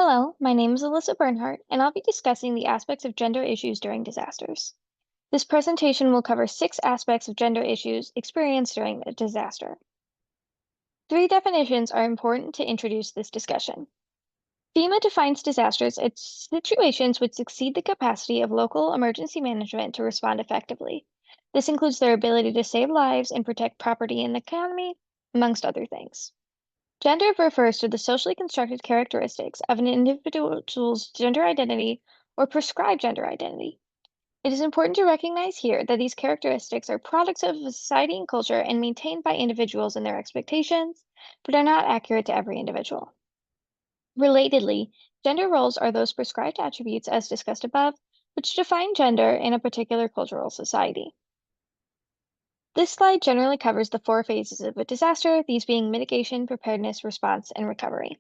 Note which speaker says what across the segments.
Speaker 1: Hello, my name is Alyssa Bernhardt, and I'll be discussing the aspects of gender issues during disasters. This presentation will cover 6 aspects of gender issues experienced during a disaster. 3 definitions are important to introduce this discussion. FEMA defines disasters as situations which exceed the capacity of local emergency management to respond effectively. This includes their ability to save lives and protect property and the economy, amongst other things. Gender refers to the socially constructed characteristics of an individual's gender identity or prescribed gender identity. It is important to recognize here that these characteristics are products of a society and culture and maintained by individuals and their expectations, but are not accurate to every individual. Relatedly, gender roles are those prescribed attributes, as discussed above, which define gender in a particular cultural society. This slide generally covers the 4 phases of a disaster, these being mitigation, preparedness, response, and recovery.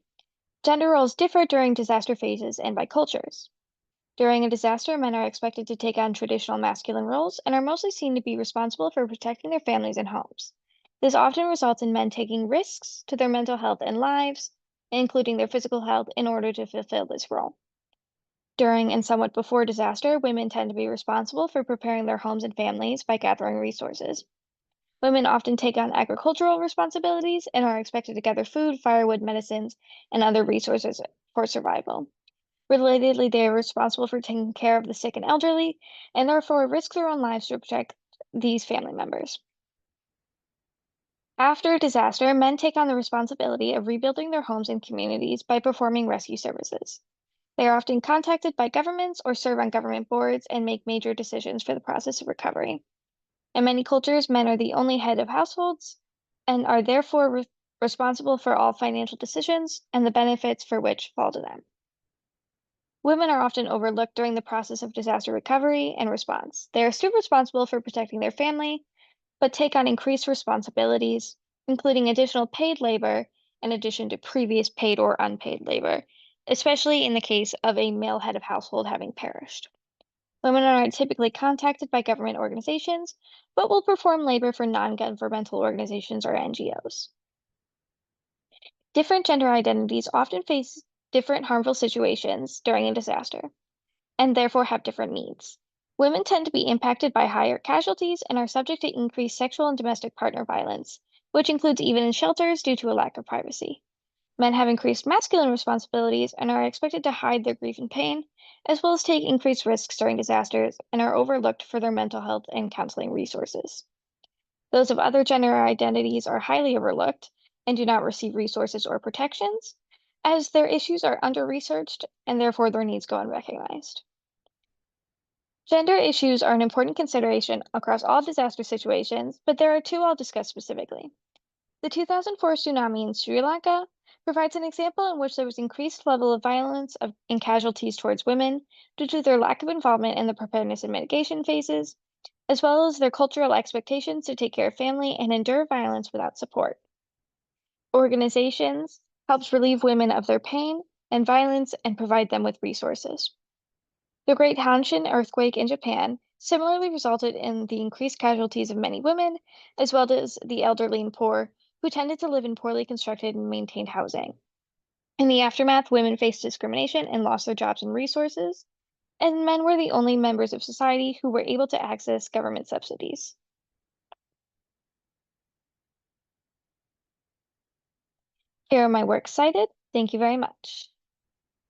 Speaker 1: Gender roles differ during disaster phases and by cultures. During a disaster, men are expected to take on traditional masculine roles and are mostly seen to be responsible for protecting their families and homes. This often results in men taking risks to their mental health and lives, including their physical health, in order to fulfill this role. During and somewhat before disaster, women tend to be responsible for preparing their homes and families by gathering resources. Women often take on agricultural responsibilities and are expected to gather food, firewood, medicines, and other resources for survival. Relatedly, they are responsible for taking care of the sick and elderly, and therefore risk their own lives to protect these family members. After a disaster, men take on the responsibility of rebuilding their homes and communities by performing rescue services. They are often contacted by governments or serve on government boards and make major decisions for the process of recovery. In many cultures, men are the only head of households and are therefore responsible for all financial decisions and the benefits for which fall to them. Women are often overlooked during the process of disaster recovery and response. They are still responsible for protecting their family, but take on increased responsibilities, including additional paid labor in addition to previous paid or unpaid labor, especially in the case of a male head of household having perished. Women are not typically contacted by government organizations, but will perform labor for non-governmental organizations or NGOs. Different gender identities often face different harmful situations during a disaster, and therefore have different needs. Women tend to be impacted by higher casualties and are subject to increased sexual and domestic partner violence, which includes even in shelters due to a lack of privacy. Men have increased masculine responsibilities and are expected to hide their grief and pain, as well as take increased risks during disasters and are overlooked for their mental health and counseling resources. Those of other gender identities are highly overlooked and do not receive resources or protections, as their issues are under-researched and therefore their needs go unrecognized. Gender issues are an important consideration across all disaster situations, but there are 2 I'll discuss specifically. The 2004 tsunami in Sri Lanka provides an example in which there was increased level of violence and casualties towards women due to their lack of involvement in the preparedness and mitigation phases, as well as their cultural expectations to take care of family and endure violence without support. Organizations helps relieve women of their pain and violence and provide them with resources. The Great Hanshin earthquake in Japan similarly resulted in the increased casualties of many women, as well as the elderly and poor, who tended to live in poorly constructed and maintained housing. In the aftermath, women faced discrimination and lost their jobs and resources, and men were the only members of society who were able to access government subsidies. Here are my works cited. Thank you very much.